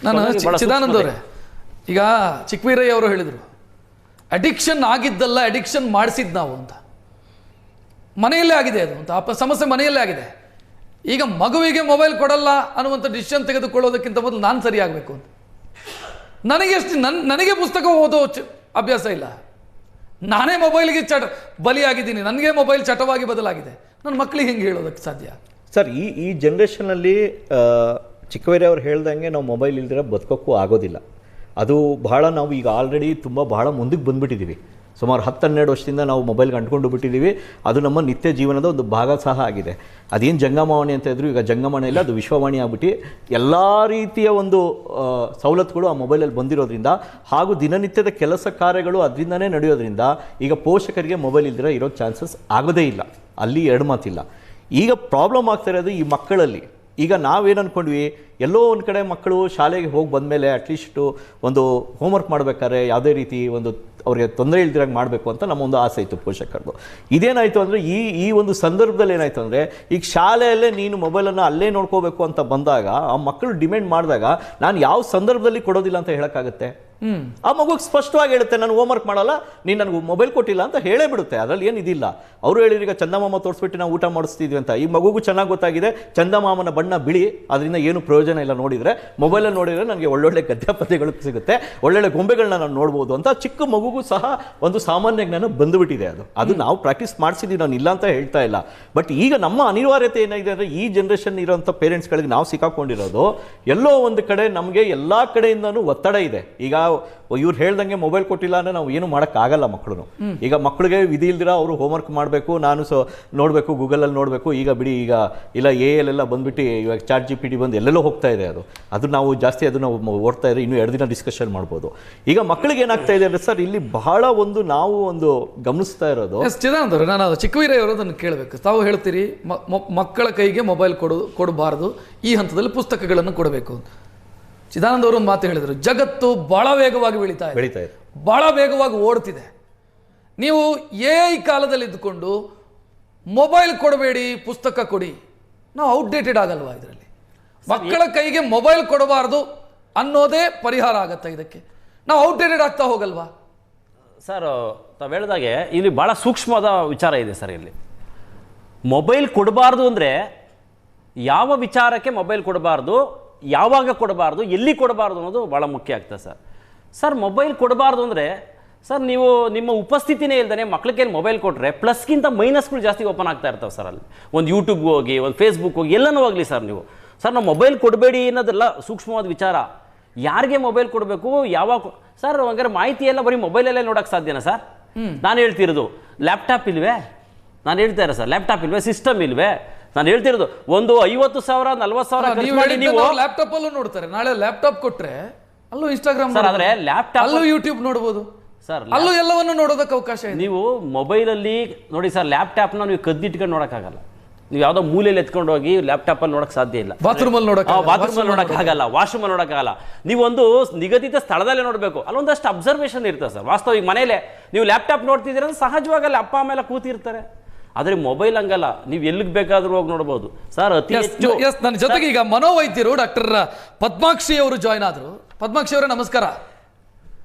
ನಾನು ಚಿದಾನಂದ ಅವರೇ, ಈಗ ಚಿಕ್ಕವೀರಯ್ಯ ಅವರು ಹೇಳಿದರು ಅಡಿಕ್ಷನ್ ಆಗಿದ್ದಲ್ಲ, ಅಡಿಕ್ಷನ್ ಮಾಡಿಸಿದ್ ನಾವು ಅಂತ. ಮನೆಯಲ್ಲೇ ಆಗಿದೆ ಅದು ಅಂತ, ಸಮಸ್ಯೆ ಮನೆಯಲ್ಲೇ ಆಗಿದೆ. ಈಗ ಮಗುವಿಗೆ ಮೊಬೈಲ್ ಕೊಡಲ್ಲ ಅನ್ನುವಂಥ ಡಿಸಿಷನ್ ತೆಗೆದುಕೊಳ್ಳೋದಕ್ಕಿಂತ ಮೊದಲು ನಾನು ಸರಿಯಾಗಬೇಕು ಅಂತ. ನನಗೆ ಪುಸ್ತಕ ಓದೋ ಅಭ್ಯಾಸ ಇಲ್ಲ, ನಾನೇ ಮೊಬೈಲ್ಗೆ ಬಲಿಯಾಗಿದ್ದೀನಿ, ನನಗೆ ಮೊಬೈಲ್ ಚಟವಾಗಿ ಬದಲಾಗಿದೆ. ನನ್ನ ಮಕ್ಕಳಿಗೆ ಹೆಂಗೆ ಹೇಳೋದಕ್ಕೆ ಸಾಧ್ಯ ಸರ್? ಈ ಜನ್ರೇಷನಲ್ಲಿ ಚಿಕ್ಕವೀರಯ್ಯ ಅವ್ರು ಹೇಳ್ದಂಗೆ ನಾವು ಮೊಬೈಲ್ ಇಲ್ದಿರ ಬದುಕೋಕ್ಕೂ ಆಗೋದಿಲ್ಲ. ಅದು ಬಹಳ ನಾವು ಈಗ ಆಲ್ರೆಡಿ ಬಹಳ ಮುಂದಕ್ಕೆ ಬಂದುಬಿಟ್ಟಿದ್ದೀವಿ. ಸುಮಾರು 10-12 ವರ್ಷದಿಂದ ನಾವು ಮೊಬೈಲ್ಗೆ ಅಂಟ್ಕೊಂಡು ಬಿಟ್ಟಿದ್ದೀವಿ. ಅದು ನಮ್ಮ ನಿತ್ಯ ಜೀವನದ ಒಂದು ಭಾಗ ಸಹ ಆಗಿದೆ. ಅದೇನು ಜಂಗಮವಾಣಿ ಅಂತ ಇದ್ರು, ಈಗ ಜಂಗಮವಾಣಿ ಇಲ್ಲ, ಅದು ವಿಶ್ವವಾಣಿ ಆಗ್ಬಿಟ್ಟು ಎಲ್ಲ ರೀತಿಯ ಒಂದು ಸವಲತ್ತುಗಳು ಆ ಮೊಬೈಲಲ್ಲಿ ಬಂದಿರೋದ್ರಿಂದ ಹಾಗೂ ದಿನನಿತ್ಯದ ಕೆಲಸ ಕಾರ್ಯಗಳು ಅದರಿಂದನೇ ನಡೆಯೋದ್ರಿಂದ ಈಗ ಪೋಷಕರಿಗೆ ಮೊಬೈಲ್ ಇಲ್ದಿರ ಇರೋ ಚಾನ್ಸಸ್ ಆಗೋದೇ ಇಲ್ಲ. ಅಲ್ಲಿ ಎರಡು ಮಾತಿಲ್ಲ. ಈಗ ಪ್ರಾಬ್ಲಮ್ ಆಗ್ತಾ ಇರೋದು ಈ ಮಕ್ಕಳಲ್ಲಿ. ಈಗ ನಾವೇನು ಅಂದ್ಕೊಂಡ್ವಿ, ಎಲ್ಲೋ ಒಂದು ಕಡೆ ಮಕ್ಕಳು ಶಾಲೆಗೆ ಹೋಗಿ ಬಂದಮೇಲೆ ಅಟ್ಲೀಸ್ಟು ಒಂದು ಹೋಮ್ವರ್ಕ್ ಮಾಡಬೇಕಾದ್ರೆ ಯಾವುದೇ ರೀತಿ ಒಂದು ಅವರಿಗೆ ತೊಂದರೆ ಇಲ್ದಿರಾಗಿ ಮಾಡಬೇಕು ಅಂತ ನಮ್ಮೊಂದು ಆಸೆ ಇತ್ತು ಪೋಷಕರದು. ಇದೇನಾಯಿತು ಅಂದರೆ ಈ ಒಂದು ಸಂದರ್ಭದಲ್ಲಿ ಏನಾಯಿತು ಅಂದರೆ, ಈಗ ಶಾಲೆಯಲ್ಲೇ ನೀನು ಮೊಬೈಲನ್ನು ಅಲ್ಲೇ ನೋಡ್ಕೋಬೇಕು ಅಂತ ಬಂದಾಗ ಆ ಮಕ್ಕಳು ಡಿಮ್ಯಾಂಡ್ ಮಾಡಿದಾಗ ನಾನು ಯಾವ ಸಂದರ್ಭದಲ್ಲಿ ಕೊಡೋದಿಲ್ಲ ಅಂತ ಹೇಳೋಕ್ಕಾಗುತ್ತೆ? ಆ ಮಗುಗೆ ಸ್ಪಷ್ಟವಾಗಿ ಹೇಳುತ್ತೆ, ನಾನು ಹೋಮ್ವರ್ಕ್ ಮಾಡಲ್ಲ, ನೀನು ನನಗೆ ಮೊಬೈಲ್ ಕೊಟ್ಟಿಲ್ಲ ಅಂತ ಹೇಳೇ ಬಿಡುತ್ತೆ. ಅದರಲ್ಲಿ ಏನು ಇದಿಲ್ಲ. ಅವರು ಹೇಳಿದ್ರು ಈಗ ಚಂದಮಾಮ ತೋರಿಸ್ಬಿಟ್ಟು ನಾವು ಊಟ ಮಾಡಿಸ್ತಿದ್ವಿ ಅಂತ. ಈ ಮಗುಗೂ ಚೆನ್ನಾಗಿ ಗೊತ್ತಾಗಿದೆ ಚಂದಮಾಮನ ಬಣ್ಣ ಬಿಳಿ, ಅದರಿಂದ ಏನು ಪ್ರಯೋಜನ ಇಲ್ಲ. ನೋಡಿದರೆ ಮೊಬೈಲಲ್ಲಿ ನೋಡಿದರೆ ನನಗೆ ಒಳ್ಳೊಳ್ಳೆ ಗದ್ಯ ಪದ್ಯಗಳು ಸಿಗುತ್ತೆ, ಒಳ್ಳೊಳ್ಳೆ ಗೊಂಬೆಗಳನ್ನ ನಾನು ನೋಡ್ಬೋದು ಅಂತ ಚಿಕ್ಕ ಮಗುಗೂ ಸಹ ಒಂದು ಸಾಮಾನ್ಯ ಜ್ಞಾನ ಬಂದುಬಿಟ್ಟಿದೆ. ಅದು ನಾವು ಪ್ರಾಕ್ಟೀಸ್ ಮಾಡಿಸಿದ್ದೀವಿ, ನಾನು ಇಲ್ಲ ಅಂತ ಹೇಳ್ತಾ ಇಲ್ಲ. ಬಟ್ ಈಗ ನಮ್ಮ ಅನಿವಾರ್ಯತೆ ಏನಾಗಿದೆ ಅಂದರೆ, ಈ ಜನ್ರೇಷನ್ ಇರೋಂಥ ಪೇರೆಂಟ್ಸ್ಗಳಿಗೆ ನಾವು ಸಿಕ್ಕಾಕೊಂಡಿರೋದು ಎಲ್ಲೋ ಒಂದು ಕಡೆ ನಮಗೆ ಎಲ್ಲ ಕಡೆಯಿಂದನೂ ಒತ್ತಡ ಇದೆ. ಈಗ ಇವ್ರು ಹೇಳ್ದಂಗೆ ಮೊಬೈಲ್ ಕೊಟ್ಟಿಲ್ಲ ಅಂದರೆ ನಾವು ಏನು ಮಾಡೋಕ್ಕಾಗಲ್ಲ. ಮಕ್ಕಳು ಈಗ ಮಕ್ಕಳಿಗೆ ವಿಧಿ ಇಲ್ದಿರ ಅವರು ಹೋಮ್ವರ್ಕ್ ಮಾಡಬೇಕು, ನಾನು ನೋಡಬೇಕು, ಗೂಗಲಲ್ಲಿ ನೋಡಬೇಕು. ಈಗ ಬಿಡಿ, ಈಗ ಇಲ್ಲ ಎಲ್ಲ ಬಂದ್ಬಿಟ್ಟು ಇವಾಗ ChatGPT ಬಂದು ಎಲ್ಲೆಲ್ಲೋ ಹೋಗ್ತಾ ಇದೆ. ಅದು ನಾವು ಜಾಸ್ತಿ ಅದು ನಾವು ಓಡ್ತಾ ಇದ್ರೆ ಇನ್ನೂ 2 ದಿನ ಡಿಸ್ಕಷನ್ ಮಾಡ್ಬೋದು. ಈಗ ಮಕ್ಕಳಿಗೆ ಏನಾಗ್ತಾ ಇದೆ ಅಂದರೆ ಸರ್, ಇಲ್ಲಿ ಬಹಳ ನಾವು ಒಂದು ಗಮನಿಸ್ತಾ ಇರೋದು. ಚಿದಾನಂದ, ನಾನು ಚಿಕ್ಕವೀರಯ್ಯ ಅವರದನ್ನು ಕೇಳಬೇಕು. ತಾವು ಹೇಳ್ತೀರಿ ಮಕ್ಕಳ ಕೈಗೆ ಮೊಬೈಲ್ ಕೊಡಬಾರ್ದು, ಈ ಹಂತದಲ್ಲಿ ಪುಸ್ತಕಗಳನ್ನು ಕೊಡಬೇಕು. ಚಿದಾನಂದ ಅವರು ಒಂದು ಮಾತು ಹೇಳಿದರು, ಜಗತ್ತು ಬಹಳ ವೇಗವಾಗಿ ಬೆಳೀತಾ ಇದೆ, ಬಹಳ ವೇಗವಾಗಿ ಓಡ್ತಿದೆ. ನೀವು AI ಕಾಲದಲ್ಲಿ ಇದ್ದುಕೊಂಡು ಮೊಬೈಲ್ ಕೊಡಬೇಡಿ, ಪುಸ್ತಕ ಕೊಡಿ, ನಾವು ಔಟ್ಡೇಟೆಡ್ ಆಗಲ್ವಾ? ಇದರಲ್ಲಿ ಮಕ್ಕಳ ಕೈಗೆ ಮೊಬೈಲ್ ಕೊಡಬಾರ್ದು ಅನ್ನೋದೇ ಪರಿಹಾರ ಆಗತ್ತಾ? ಇದಕ್ಕೆ ನಾವು ಔಟ್ಡೇಟೆಡ್ ಆಗ್ತಾ ಹೋಗಲ್ವಾ? ಸರ್, ತಾವು ಹೇಳಿದಾಗೆ ಇಲ್ಲಿ ಭಾಳ ಸೂಕ್ಷ್ಮವಾದ ವಿಚಾರ ಇದೆ ಸರ್. ಇಲ್ಲಿ ಮೊಬೈಲ್ ಕೊಡಬಾರ್ದು ಅಂದರೆ ಯಾವ ವಿಚಾರಕ್ಕೆ ಮೊಬೈಲ್ ಕೊಡಬಾರ್ದು, ಯಾವಾಗ ಕೊಡಬಾರ್ದು, ಎಲ್ಲಿ ಕೊಡಬಾರ್ದು ಅನ್ನೋದು ಭಾಳ ಮುಖ್ಯ ಆಗ್ತದೆ ಸರ್. ಮೊಬೈಲ್ ಕೊಡಬಾರ್ದು ಅಂದರೆ ಸರ್, ನೀವು ನಿಮ್ಮ ಉಪಸ್ಥಿತಿನೇ ಇಲ್ದೇ ಮಕ್ಳಿಗೆ ಮೊಬೈಲ್ ಕೊಟ್ಟರೆ ಪ್ಲಸ್ಗಿಂತ ಮೈನಸ್ಗಳು ಜಾಸ್ತಿ ಓಪನ್ ಆಗ್ತಾ ಇರ್ತವೆ ಸರ್. ಅಲ್ಲಿ ಒಂದು ಯೂಟ್ಯೂಬ್ಗೆ ಹೋಗಿ, ಒಂದು ಫೇಸ್ಬುಕ್ ಹೋಗಿ, ಎಲ್ಲನೂ ಹೋಗಲಿ ಸರ್. ನಾವು ಮೊಬೈಲ್ ಕೊಡಬೇಡಿ ಅನ್ನೋದೆಲ್ಲ ಸೂಕ್ಷ್ಮವಾದ ವಿಚಾರ. ಯಾರಿಗೆ ಮೊಬೈಲ್ ಕೊಡಬೇಕು, ಯಾವಾಗ ಸರ್? ಹಂಗಾರೆ ಮಾಹಿತಿ ಎಲ್ಲ ಬರೀ ಮೊಬೈಲಲ್ಲೇ ನೋಡೋಕ್ಕೆ ಸಾಧ್ಯನಾ ಸರ್? ನಾನು ಹೇಳ್ತಿರೋದು ಲ್ಯಾಪ್ಟಾಪ್ ಇಲ್ವೇ? ನಾನು ಹೇಳ್ತಾ ಇರೋ ಸರ್, ಲ್ಯಾಪ್ಟಾಪ್ ಇಲ್ವೇ, ಸಿಸ್ಟಮ್ ಇಲ್ವೇ? ನಾನು ಹೇಳ್ತಿರೋದು ಒಂದು 50,000 40,000 ಮಾಡಿ ನೀವು ಲ್ಯಾಪ್ಟಾಪ್ ಅಲ್ಲೂ ನೋಡ್ತಾರೆ. ನಾಳೆ ಲ್ಯಾಪ್ಟಾಪ್ ಕೊಟ್ರೆ ಅಲ್ಲೂ ಇನ್ಸ್ಟಾಗ್ರಾಮ್ ಸರ್, ಆದ್ರೆ ಲ್ಯಾಪ್ಟಾಪ್ ಅಲ್ಲೂ ಯೂಟ್ಯೂಬ್ ನೋಡಬಹುದು ಸರ್, ಅಲ್ಲೂ ಎಲ್ಲವನ್ನು ನೋಡೋದಕ್ಕೆ ಅವಕಾಶ ಇದೆ. ನೀವು ಮೊಬೈಲಲ್ಲಿ ನೋಡಿ ಸರ್, ಲ್ಯಾಪ್ಟಾಪ್ನ ನೀವು ಕದ್ದಿಟ್ಕೊಂಡು ನೋಡೋಕ್ಕಾಗಲ್ಲ. ನೀವು ಯಾವುದೋ ಮೂಲೆಯಲ್ಲಿ ಎತ್ಕೊಂಡು ಹೋಗಿ ಲ್ಯಾಪ್ಟಾಪಲ್ಲಿ ನೋಡೋಕೆ ಸಾಧ್ಯ ಇಲ್ಲ. ಬಾತ್ರೂಮಲ್ಲಿ ನೋಡೋಕ್ಕಾಗಲ್ಲ, ವಾಶ್ರೂಮಲ್ಲಿ ನೋಡೋಕ್ಕಾಗಲ್ಲ. ನೀವು ಒಂದು ನಿಗದಿತ ಸ್ಥಳದಲ್ಲೇ ನೋಡಬೇಕು. ಅಲ್ಲೊಂದಷ್ಟು ಅಬ್ಸರ್ವೇಷನ್ ಇರ್ತದೆ ಸರ್. ವಾಸ್ತವಿಕ ಮನೇಲೆ ನೀವು ಲ್ಯಾಪ್ಟಾಪ್ ನೋಡ್ತಿದ್ದೀರ ಅಂದ್ರೆ ಸಹಜವಾಗಲ್ಲ ಅಪ್ಪ ಅಮ್ಮ ಎಲ್ಲ ಕೂತಿರ್ತಾರೆ. ಆದರೆ ಮೊಬೈಲ್ ಹಂಗಲ್ಲ, ನೀವು ಎಲ್ಲಿಗೆ ಬೇಕಾದ್ರೂ ಹೋಗಿ ನೋಡ್ಬೋದು ಸರ್. ಅತಿ ಹೆಚ್ಚು ನನ್ನ ಜೊತೆಗೆ ಈಗ ಮನೋವೈದ್ಯರು ಡಾಕ್ಟರ್ ಪದ್ಮಾಕ್ಷಿ ಅವರು ಜಾಯ್ನ್ ಆದರು. ಪದ್ಮಾಕ್ಷಿ ಅವರೇ ನಮಸ್ಕಾರ.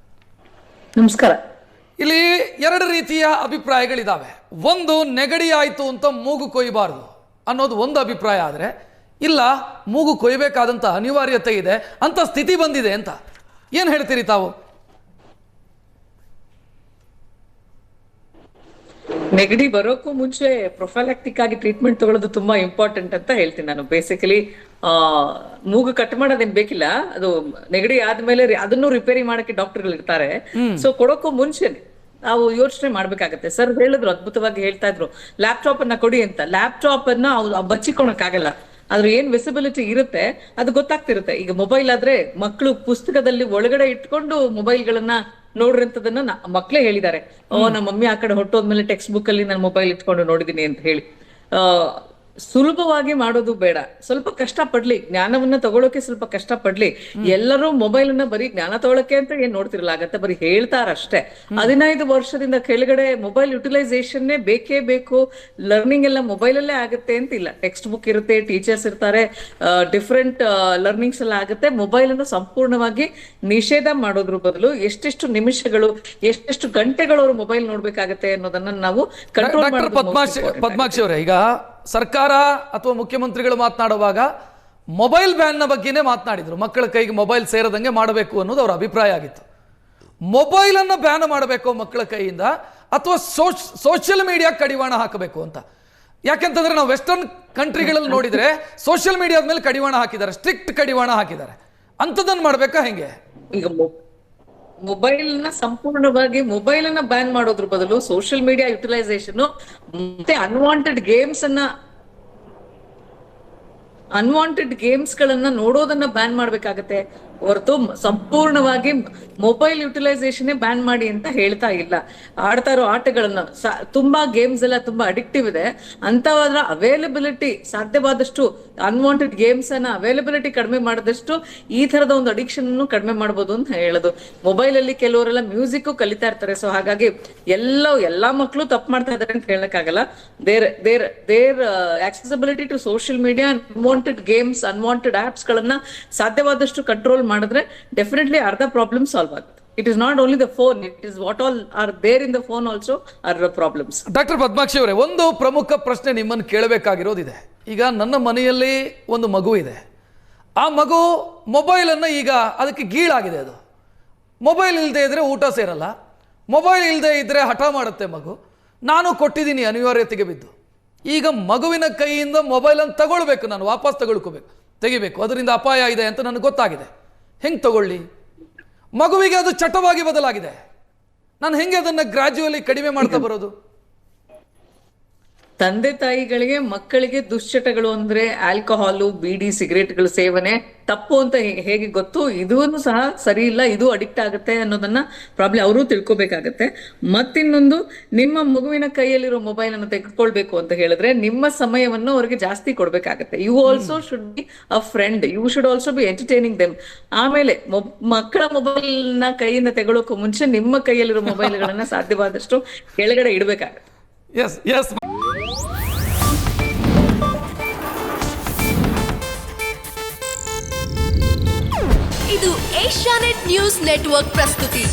ನಮಸ್ಕಾರ. ಇಲ್ಲಿ 2 ರೀತಿಯ ಅಭಿಪ್ರಾಯಗಳಿದ್ದಾವೆ. ಒಂದು, ನೆಗಡಿ ಆಯಿತು ಅಂತ ಮೂಗು ಕೊಯ್ಯಬಾರ್ದು ಅನ್ನೋದು ಒಂದು ಅಭಿಪ್ರಾಯ. ಆದರೆ ಇಲ್ಲ, ಮೂಗು ಕೊಯ್ಯಬೇಕಾದಂಥ ಅನಿವಾರ್ಯತೆ ಇದೆ ಅಂತ ಸ್ಥಿತಿ ಬಂದಿದೆ ಅಂತ ಏನು ಹೇಳ್ತೀರಿ ತಾವು? ನೆಗಡಿ ಬರೋಕ್ಕೂ ಮುಂಚೆ ಪ್ರೊಫೈಲಾಕ್ಟಿಕ್ ಆಗಿ ಟ್ರೀಟ್ಮೆಂಟ್ ತಗೊಳ್ಳೋದು ತುಂಬಾ ಇಂಪಾರ್ಟೆಂಟ್ ಅಂತ ಹೇಳ್ತೀನಿ ನಾನು. ಬೇಸಿಕಲಿ ಮೂಗು ಕಟ್ ಮಾಡೋದೇನ್ ಬೇಕಿಲ್ಲ. ಅದು ನೆಗಡಿ ಆದ್ಮೇಲೆ ಅದನ್ನು ರಿಪೇರಿ ಮಾಡಕ್ಕೆ ಡಾಕ್ಟರ್ಗಳು ಇರ್ತಾರೆ. ಸೊ ಕೊಡೋಕ್ಕೂ ಮುಂಚೆ ನಾವು ಯೋಚನೆ ಮಾಡ್ಬೇಕಾಗತ್ತೆ. ಸರ್ ಹೇಳಿದ್ರು, ಅದ್ಭುತವಾಗಿ ಹೇಳ್ತಾ ಇದ್ರು, ಲ್ಯಾಪ್ಟಾಪ್ ಅನ್ನ ಕೊಡಿ ಅಂತ. ಲ್ಯಾಪ್ಟಾಪ್ ಅನ್ನ ಬಚ್ಚಿಕೊಳಕ್ಕಾಗಲ್ಲ. ಅದ್ರ ಏನ್ ವಿಸಿಬಿಲಿಟಿ ಇರುತ್ತೆ ಅದು ಗೊತ್ತಾಗ್ತಿರುತ್ತೆ. ಈಗ ಮೊಬೈಲ್ ಆದ್ರೆ ಮಕ್ಕಳು ಪುಸ್ತಕದಲ್ಲಿ ಒಳಗಡೆ ಇಟ್ಕೊಂಡು ಮೊಬೈಲ್ಗಳನ್ನ ನೋಡ್ರಂತದನ್ನ ಮಕ್ಳೇ ಹೇಳಿದ್ದಾರೆ. ನಮ್ಮ ಮಮ್ಮಿ ಆ ಕಡೆ ಹೊಟ್ಟೋದ್ಮೇಲೆ ಟೆಕ್ಸ್ಟ್ ಬುಕ್ ಅಲ್ಲಿ ನಾನು ಮೊಬೈಲ್ ಇಟ್ಕೊಂಡು ನೋಡಿದೀನಿ ಅಂತ ಹೇಳಿ. ಸುಲಭವಾಗಿ ಮಾಡೋದು ಬೇಡ, ಸ್ವಲ್ಪ ಕಷ್ಟ ಪಡ್ಲಿ, ಜ್ಞಾನವನ್ನ ತಗೊಳಕ್ಕೆ ಸ್ವಲ್ಪ ಕಷ್ಟ ಪಡ್ಲಿ. ಎಲ್ಲರೂ ಮೊಬೈಲ್ ಅನ್ನ ಬರೀ ಜ್ಞಾನ ತಗೊಳಕ್ಕೆ ಅಂತ ಏನ್ ನೋಡ್ತಿರಲ್ಲ, ಆಗತ್ತೆ ಬರೀ ಹೇಳ್ತಾರಷ್ಟೇ. 15 ವರ್ಷದಿಂದ ಕೆಳಗಡೆ ಮೊಬೈಲ್ ಯುಟಿಲೈಸೇಷನ್ ಬೇಕೇ ಬೇಕು, ಲರ್ನಿಂಗ್ ಎಲ್ಲ ಮೊಬೈಲ್ ಅಲ್ಲೇ ಆಗುತ್ತೆ ಅಂತ ಇಲ್ಲ. ಟೆಕ್ಸ್ಟ್ ಬುಕ್ ಇರುತ್ತೆ, ಟೀಚರ್ಸ್ ಇರ್ತಾರೆ, ಡಿಫ್ರೆಂಟ್ ಲರ್ನಿಂಗ್ಸ್ ಎಲ್ಲ ಆಗುತ್ತೆ. ಮೊಬೈಲ್ ಅನ್ನು ಸಂಪೂರ್ಣವಾಗಿ ನಿಷೇಧ ಮಾಡೋದ್ರ ಬದಲು ಎಷ್ಟೆಷ್ಟು ನಿಮಿಷಗಳು, ಎಷ್ಟೆಷ್ಟು ಗಂಟೆಗಳು ಅವರು ಮೊಬೈಲ್ ನೋಡ್ಬೇಕಾಗತ್ತೆ ಅನ್ನೋದನ್ನ ನಾವು ಕಂಟ್ರೋಲ್ ಡಾಕ್ಟರ್ ಪದ್ಮಾಕ್ಷಿ ಅವರೇ, ಈಗ ಸರ್ಕಾರ ಅಥವಾ ಮುಖ್ಯಮಂತ್ರಿಗಳು ಮಾತನಾಡುವಾಗ ಮೊಬೈಲ್ ಬ್ಯಾನ್ನ ಬಗ್ಗೆನೇ ಮಾತನಾಡಿದ್ರು. ಮಕ್ಕಳ ಕೈಗೆ ಮೊಬೈಲ್ ಸೇರದಂಗೆ ಮಾಡಬೇಕು ಅನ್ನೋದು ಅವರ ಅಭಿಪ್ರಾಯ ಆಗಿತ್ತು. ಮೊಬೈಲ್ ಅನ್ನು ಬ್ಯಾನ್ ಮಾಡಬೇಕು ಮಕ್ಕಳ ಕೈಯಿಂದ ಅಥವಾ ಸೋಷಿಯಲ್ ಮೀಡಿಯಾ ಕಡಿವಾಣ ಹಾಕಬೇಕು ಅಂತ. ಯಾಕೆಂತಂದ್ರೆ ನಾವು ವೆಸ್ಟರ್ನ್ ಕಂಟ್ರಿಗಳಲ್ಲಿ ನೋಡಿದ್ರೆ ಸೋಷಿಯಲ್ ಮೀಡಿಯಾದ ಮೇಲೆ ಕಡಿವಾಣ ಹಾಕಿದ್ದಾರೆ, ಸ್ಟ್ರಿಕ್ಟ್ ಕಡಿವಾಣ ಹಾಕಿದ್ದಾರೆ. ಅಂಥದ್ದನ್ನು ಮಾಡ್ಬೇಕಾ ಹೆಂಗೆ? ಈಗ ಮೊಬೈಲ್ ನ ಸಂಪೂರ್ಣವಾಗಿ ಮೊಬೈಲ್ ಅನ್ನ ಬ್ಯಾನ್ ಮಾಡೋದ್ರ ಬದಲು ಸೋಷಿಯಲ್ ಮೀಡಿಯಾ ಯುಟಿಲೈಸೇಷನ್ ಮತ್ತೆ ಅನ್ವಾಂಟೆಡ್ ಗೇಮ್ಸ್ ಗಳನ್ನ ನೋಡೋದನ್ನ ಬ್ಯಾನ್ ಮಾಡ್ಬೇಕಾಗತ್ತೆ ಹೊರತು ಸಂಪೂರ್ಣವಾಗಿ ಮೊಬೈಲ್ ಯುಟಿಲೈಸೇಷನ್ ಬ್ಯಾನ್ ಮಾಡಿ ಅಂತ ಹೇಳ್ತಾ ಇಲ್ಲ. ಆಡ್ತಾ ಇರೋ ಆಟಗಳನ್ನ ತುಂಬಾ ಗೇಮ್ಸ್ ಎಲ್ಲ ತುಂಬಾ ಅಡಿಕ್ಟಿವ್ ಇದೆ, ಅಂತವಾದ್ರ ಅವೈಲಬಿಲಿಟಿ ಸಾಧ್ಯವಾದಷ್ಟು ಅನ್ವಾಂಟೆಡ್ ಗೇಮ್ಸ್ ಅನ್ನ ಅವೈಲಬಿಲಿಟಿ ಕಡಿಮೆ ಮಾಡಿದಷ್ಟು ಈ ತರದ ಒಂದು ಅಡಿಕ್ಷನ್ ಕಡಿಮೆ ಮಾಡ್ಬೋದು ಅಂತ ಹೇಳೋದು. ಮೊಬೈಲ್ ಅಲ್ಲಿ ಕೆಲವರೆಲ್ಲ ಮ್ಯೂಸಿಕ್ ಕಲಿತಾ ಇರ್ತಾರೆ, ಸೊ ಹಾಗಾಗಿ ಎಲ್ಲಾ ಮಕ್ಕಳು ತಪ್ಪು ಮಾಡ್ತಾ ಇದಾರೆ ಅಂತ ಹೇಳಕ್ಕಾಗಲ್ಲ. There accessibility to social media, unwanted games, unwanted apps ಗಳನ್ನ ಸಾಧ್ಯವಾದಷ್ಟು ಕಂಟ್ರೋಲ್ ಮಾಡಿದ್ರೆ ಡೆಫಿನೆಟ್ಲಿ ಅರ್ಧ ಪ್ರಾಬ್ಲಮ್ ಸಾಲ್ವ್ ಆಗುತ್ತೆ. It is not only the phone, it is what all are there in the phone also are the problems. Doctor Padmakshi ಅವರೇ, ಒಂದು ಪ್ರಮುಖ ಪ್ರಶ್ನೆ ನಿಮ್ಮನ್ನು ಕೇಳಬೇಕಾಗಿರೋದಿದೆ. ಈಗ ನನ್ನ ಮನೆಯಲ್ಲಿ ಒಂದು ಮಗು ಇದೆ, ಆ ಮಗು ಮೊಬೈಲನ್ನು ಈಗ ಅದಕ್ಕೆ ಗೀಳಾಗಿದೆ. ಅದು ಮೊಬೈಲ್ ಇಲ್ಲದೆ ಇದ್ರೆ ಊಟ ಸೇರಲ್ಲ, ಮೊಬೈಲ್ ಇಲ್ಲದೆ ಇದ್ರೆ ಹಠ ಮಾಡುತ್ತೆ ಮಗು. ನಾನು ಕೊಟ್ಟಿದ್ದೀನಿ ಅನಿವಾರ್ಯತೆಗೆ ಬಿದ್ದು. ಈಗ ಮಗುವಿನ ಕೈಯಿಂದ ಮೊಬೈಲನ್ನು ತಗೊಳ್ಬೇಕು, ನಾನು ವಾಪಸ್ ತೆಗಿಬೇಕು, ಅದರಿಂದ ಅಪಾಯ ಇದೆ ಅಂತ ನನಗೆ ಗೊತ್ತಾಗಿದೆ. ಹೆಂಗೆ ತಗೊಳ್ಳಿ? ಮಗುವಿಗೆ ಅದು ಚಟವಾಗಿ ಬದಲಾಗಿದೆ. ನಾನು ಹೆಂಗೆ ಅದನ್ನು ಗ್ರಾಜುವಲಿ ಕಡಿಮೆ ಮಾಡ್ತಾ ಬರೋದು? ತಂದೆ ತಾಯಿಗಳಿಗೆ ಮಕ್ಕಳಿಗೆ ದುಶ್ಚಟಗಳು ಅಂದ್ರೆ ಆಲ್ಕೋಹಾಲು, ಬೀಡಿ, ಸಿಗರೇಟ್ಗಳ ಸೇವನೆ ತಪ್ಪು ಅಂತ ಹೇಗೆ ಗೊತ್ತು, ಇದೂ ಸಹ ಸರಿ ಇಲ್ಲ, ಇದು ಅಡಿಕ್ಟ್ ಆಗುತ್ತೆ ಅನ್ನೋದನ್ನ ಪ್ರಾಬ್ಲಮ್ ಅವರು ತಿಳ್ಕೊಬೇಕಾಗತ್ತೆ. ಮತ್ತಿನ್ನೊಂದು, ನಿಮ್ಮ ಮಗುವಿನ ಕೈಯಲ್ಲಿರೋ ಮೊಬೈಲ್ ಅನ್ನು ತೆಗೆದುಕೊಳ್ಬೇಕು ಅಂತ ಹೇಳಿದ್ರೆ ನಿಮ್ಮ ಸಮಯವನ್ನು ಅವ್ರಿಗೆ ಜಾಸ್ತಿ ಕೊಡ್ಬೇಕಾಗತ್ತೆ. You also should be a friend, you should also be entertaining them. ಆಮೇಲೆ ಮಕ್ಕಳ ಮೊಬೈಲ್ ನ ಕೈಯಿಂದ ತೆಗೊಳ್ಳೋಕು ಮುಂಚೆ ನಿಮ್ಮ ಕೈಯಲ್ಲಿರೋ ಮೊಬೈಲ್ಗಳನ್ನ ಸಾಧ್ಯವಾದಷ್ಟು ಕೆಳಗಡೆ ಇಡಬೇಕಾಗತ್ತೆ. ಎಸ್ ಎಸ್ ಇದು ಏಷ್ಯಾನೆಟ್ ನ್ಯೂಸ್ ನೆಟ್ವರ್ಕ್ ಪ್ರಸ್ತುತಿ.